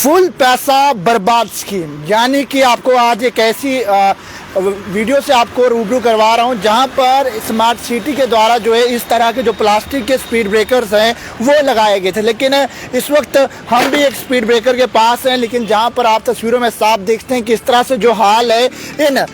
Full पैसा बर्बाद scheme, यानी कि आपको आज एक ऐसी वीडियो से आपको रूबरू करवा रहा हूं जहां पर स्मार्ट सिटी के द्वारा जो है इस तरह के जो प्लास्टिक के स्पीड ब्रेकर्स हैं वो लगाए गए थे। लेकिन इस वक्त हम भी एक स्पीड ब्रेकर के पास हैं, लेकिन जहां पर आप तस्वीरों में साफ देखते हैं कि इस तरह से जो हाल है इन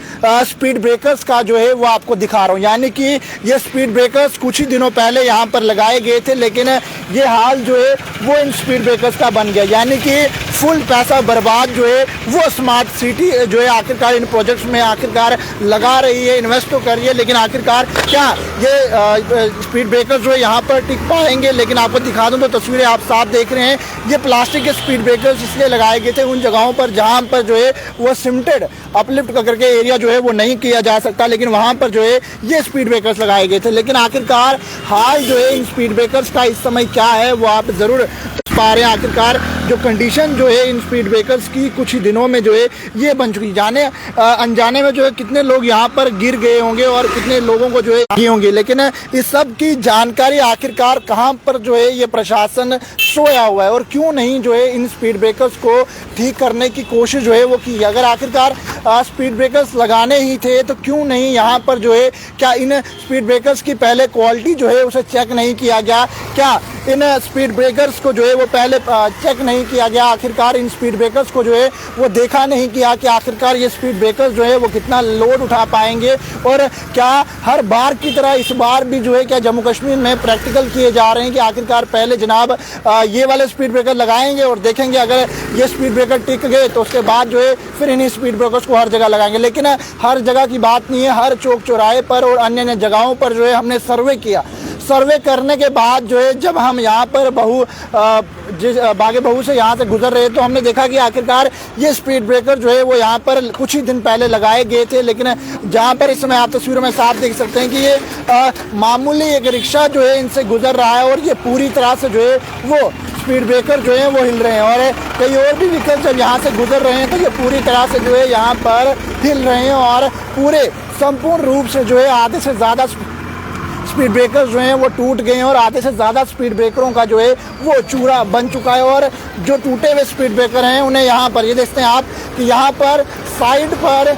स्पीड ब्रेकर्स का जो है वो आपको दिखा रहा हूं। यानी कि ये स्पीड ब्रेकर्स कुछ ही दिनों पहले यहाँ पर लगाए गए थे, लेकिन ये हाल जो है वो इन स्पीड ब्रेकर्स का बन गया। यानी कि फुल पैसा बर्बाद जो है वो स्मार्ट सिटी जो है आखिरकार इन प्रोजेक्ट्स में आखिरकार लगा रही है, इन्वेस्ट तो कर रही है, लेकिन आखिरकार क्या ये स्पीड ब्रेकर्स जो है यहाँ पर टिक पाएंगे। लेकिन आपको दिखा दूं तो तस्वीरें आप साफ देख रहे हैं, ये प्लास्टिक के स्पीड ब्रेकर्स इसलिए लगाए गए थे उन जगहों पर जहाँ पर जो है वो सिमटेड अपलिफ्ट करके एरिया जो है वो नहीं किया जा सकता, लेकिन वहाँ पर जो है ये स्पीड ब्रेकर्स लगाए गए थे। लेकिन आखिरकार हाल जो है इन स्पीड ब्रेकर्स का इस समय क्या है वो आप ज़रूर पा रहे हैं। आखिरकार जो कंडीशन जो है इन स्पीड ब्रेकर्स की कुछ ही दिनों में जो है ये बन चुकी, जाने अनजाने में जो है कितने लोग यहाँ पर गिर गए होंगे और कितने लोगों को जो है गिरे होंगे। लेकिन इस सब की जानकारी आखिरकार कहाँ पर जो है ये प्रशासन सोया हुआ है और क्यों नहीं जो है इन स्पीड ब्रेकर्स को ठीक करने की कोशिश जो है वो की। अगर आखिरकार स्पीड ब्रेकर्स लगाने ही थे तो क्यों नहीं यहाँ पर जो है क्या इन स्पीड ब्रेकर्स की पहले क्वालिटी जो है उसे चेक नहीं किया गया? क्या इन स्पीड ब्रेकर्स को जो है वो पहले चेक नहीं किया गया? आखिरकार इन स्पीड ब्रेकर्स को जो है वो देखा नहीं किया कि आखिरकार ये स्पीड ब्रेकर्स जो है वो कितना लोड उठा पाएंगे? और क्या हर बार की तरह इस बार भी जो है क्या जम्मू कश्मीर में प्रैक्टिकल किए जा रहे हैं कि आखिरकार पहले जनाब ये वाले स्पीड ब्रेकर लगाएंगे और देखेंगे अगर ये स्पीड ब्रेकर टिक गए तो उसके बाद जो है फिर इन्हीं स्पीड ब्रेकर्स को हर जगह लगाएंगे? लेकिन हर जगह की बात नहीं है, हर चौक चौराहे पर और अन्य अन्य जगहों पर जो है हमने सर्वे किया। सर्वे करने के बाद जो है जब हम यहाँ पर बागे बहू से यहाँ से गुजर रहे तो हमने देखा कि आखिरकार ये स्पीड ब्रेकर जो है वो यहाँ पर कुछ ही दिन पहले लगाए गए थे। लेकिन जहाँ पर इस समय आप तस्वीरों में साफ देख सकते हैं कि ये मामूली एक रिक्शा जो है इनसे गुजर रहा है और ये पूरी तरह से जो है वो स्पीड ब्रेकर जो है वो हिल रहे हैं और कई और भी व्हीकल जब यहाँ से गुजर रहे हैं तो ये पूरी तरह से जो है यहाँ पर हिल रहे हैं और पूरे संपूर्ण रूप से जो है आधे से ज़्यादा स्पीड ब्रेकर्स जो हैं वो टूट गए हैं और आधे से ज़्यादा स्पीड ब्रेकरों का जो है वो चूरा बन चुका है। और जो टूटे हुए स्पीड ब्रेकर हैं उन्हें यहाँ पर ये देखते हैं आप कि यहाँ पर साइड पर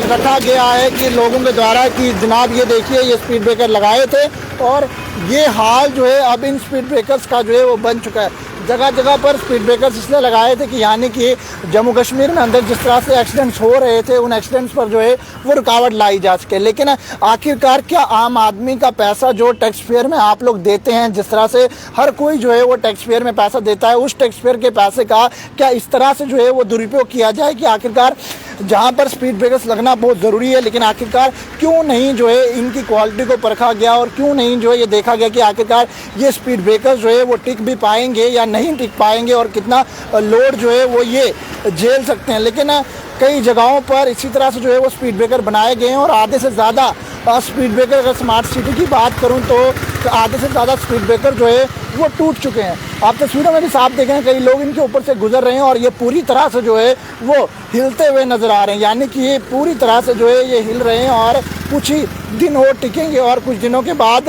रखा गया है कि लोगों के द्वारा कि जनाब ये देखिए ये स्पीड ब्रेकर लगाए थे और ये हाल जो है अब इन स्पीड ब्रेकर्स का जो है वो बन चुका है। जगह जगह पर स्पीड ब्रेकर्स इसलिए लगाए थे कि यानी कि जम्मू कश्मीर में अंदर जिस तरह से एक्सीडेंट्स हो रहे थे उन एक्सीडेंट्स पर जो है वो रुकावट लाई जा सके। लेकिन आखिरकार क्या आम आदमी का पैसा जो टैक्स पेयर में आप लोग देते हैं, जिस तरह से हर कोई जो है वो टैक्स पेयर में पैसा देता है, उस टैक्स पेयर के पैसे का क्या इस तरह से जो है वो दुरुपयोग किया जाए कि आखिरकार जहाँ पर स्पीड ब्रेकर्स लगना बहुत ज़रूरी है लेकिन आखिरकार क्यों नहीं जो है इनकी क्वालिटी को परखा गया और क्यों नहीं जो है ये देखा गया कि आखिरकार ये स्पीड ब्रेकर्स जो है वो टिक भी पाएंगे या नहीं टिक पाएंगे और कितना लोड जो है वो ये झेल सकते हैं। लेकिन कई जगहों पर इसी तरह से जो है वो स्पीड ब्रेकर बनाए गए हैं और आधे से ज़्यादा स्पीड ब्रेकर, अगर स्मार्ट सिटी की बात करूं तो आधे से ज़्यादा स्पीड ब्रेकर जो है वो टूट चुके हैं। आप तस्वीरों में भी साफ देखें कई लोग इनके ऊपर से गुजर रहे हैं और ये पूरी तरह से जो है वो हिलते हुए नज़र आ रहे हैं। यानी कि ये पूरी तरह से जो है ये हिल रहे हैं और कुछ ही दिन और टिकेंगे और कुछ दिनों के बाद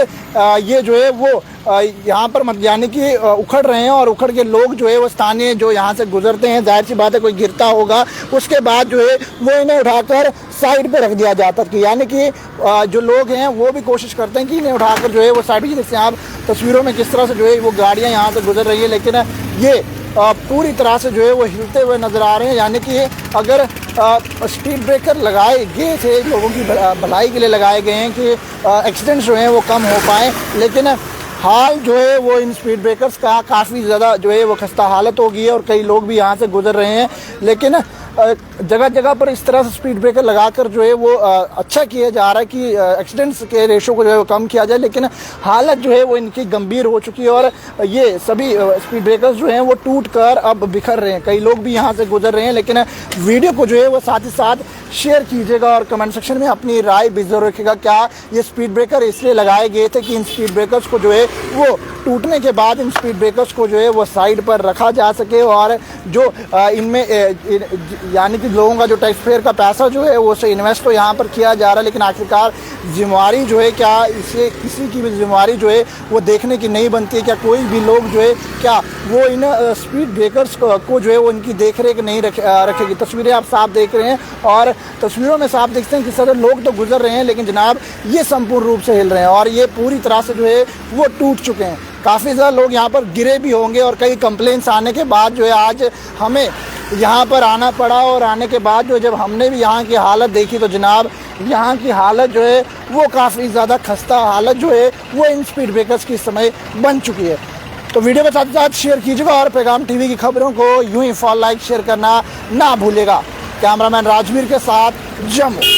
ये जो है वो यहाँ पर यानी कि उखड़ रहे हैं और उखड़ के लोग जो है वो स्थानीय जो यहाँ से गुजरते हैं, जाहिर सी बात है कोई गिरता होगा उसके बाद जो है वो इन्हें उठाकर साइड पे रख दिया जाता है। यानी कि जो लोग हैं वो भी कोशिश करते हैं कि इन्हें उठाकर जो है वो साइड, जैसे आप तस्वीरों में किस तरह से जो है वो गाड़ियाँ यहाँ से गुजर रही है, लेकिन ये पूरी तरह से जो है वो हिलते हुए नज़र आ रहे हैं। यानी कि अगर स्पीड ब्रेकर लगाए गए थे लोगों की भलाई के लिए लगाए गए हैं कि एक्सीडेंट्स जो हैं वो कम हो पाएँ, लेकिन हाल जो है वो इन स्पीड ब्रेकर्स का काफ़ी ज़्यादा जो है वो खस्ता हालत हो गई है और कई लोग भी यहाँ से गुजर रहे हैं। लेकिन जगह जगह पर इस तरह से स्पीड ब्रेकर लगाकर जो है वो अच्छा किया जा रहा है कि एक्सीडेंट्स के रेशो को जो है वो कम किया जाए, लेकिन हालत जो है वो इनकी गंभीर हो चुकी है और ये सभी स्पीड ब्रेकर्स जो हैं वो टूट कर अब बिखर रहे हैं। कई लोग भी यहाँ से गुजर रहे हैं, लेकिन वीडियो को जो है वो साथ ही साथ शेयर कीजिएगा और कमेंट सेक्शन में अपनी राय भी जरूर रखिएगा। क्या ये स्पीड ब्रेकर इसलिए लगाए गए थे कि इन स्पीड ब्रेकर्स को जो है वो टूटने के बाद इन स्पीड ब्रेकर्स को जो है वो साइड पर रखा जा सके और जो इनमें यानी कि लोगों का जो टैक्स पेयर का पैसा जो है वो उसे इन्वेस्ट तो यहाँ पर किया जा रहा है, लेकिन आखिरकार जिम्मेवारी जो है क्या इसे किसी की भी जिम्मेवारी जो है वो देखने की नहीं बनती है। क्या कोई भी लोग जो है क्या वो इन स्पीड ब्रेकर्स को जो है वो इनकी देख रेख नहीं रखेगी। तस्वीरें आप साफ देख रहे हैं और तस्वीरों में साफ देखते हैं कि सारे लोग तो गुजर रहे हैं, लेकिन जनाब ये संपूर्ण रूप से हिल रहे हैं और ये पूरी तरह से जो है वो टूट चुके हैं। काफ़ी ज़्यादा लोग यहाँ पर गिरे भी होंगे और कई कंप्लेंट्स आने के बाद जो है आज हमें यहाँ पर आना पड़ा, और आने के बाद जो जब हमने भी यहाँ की हालत देखी तो जनाब यहाँ की हालत जो है वो काफ़ी ज़्यादा खस्ता हालत जो है वो इन स्पीड ब्रेकर्स की समय बन चुकी है। तो वीडियो के साथ साथ शेयर कीजिएगा और पैगाम टीवी की खबरों को यूं ही फॉलो लाइक शेयर करना ना भूलेगा। कैमरामैन राजवीर के साथ जम्मू।